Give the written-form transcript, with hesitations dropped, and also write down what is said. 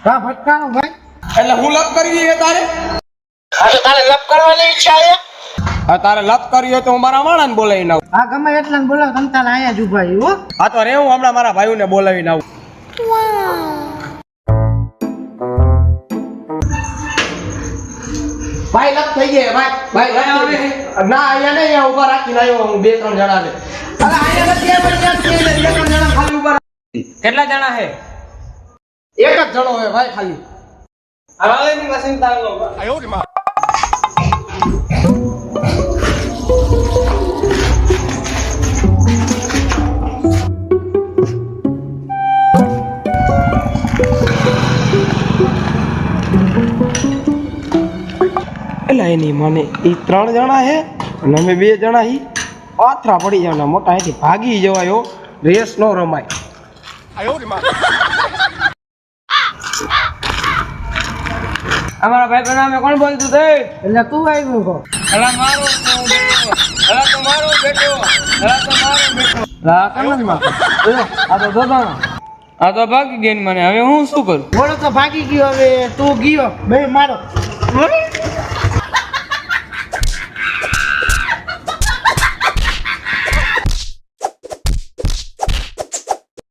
હા ભટકાણો ભાઈ. એટલે હું લપ કરી છે તારે? હા તો તારે લપ કરવાની ઈચ્છા છે? હા તારે લપ કરી હોય તો હું મારા માણાને બોલાવીને આવું. હા ગમે એટલાને બોલાવ, તમ તારે અહીંયા જ ઉભા રહ્યો. હા તો રે હું હમણાં મારા ભાઈઓને બોલાવીને આવું. ભાઈ લપ થઈ ગયે ભાઈ લપ થઈ ગયે. ના અહીંયા નહીં, અહીંયા ઉભા રાખીને આવ્યો હું 2-3 જણાને. અરે અહીંયા નથી આવ્યો, ત્યાં 2-3 જણા ખાલી ઉભા રાખી. કેટલા જણા છે? એક જ જણો હે ભાઈ ખાલી. હવે ની મશીન તારો આયો રે માં. એલા એની મને ઈ 3 જણા હે અને અમે 2 જણા હી. પાથરા પડી જવાના મોટા અહીંથી ભાગી જવાયો, રેસ નો રમાય. આયો રે માં. અમારા ભાઈ બનાવે કોણ બોલતું તે? એટલે તું આવ્યો કો. અલા મારો બેટો, અલા તો મારો બેટો, અલા તો મારો બેટો. લા કનન માં આ તો દોદાણા. આ તો ભાગી ગઈ મને, હવે હું શું કરું? બોલો તો ભાગી ગયો, હવે તું ગયો બે મારો.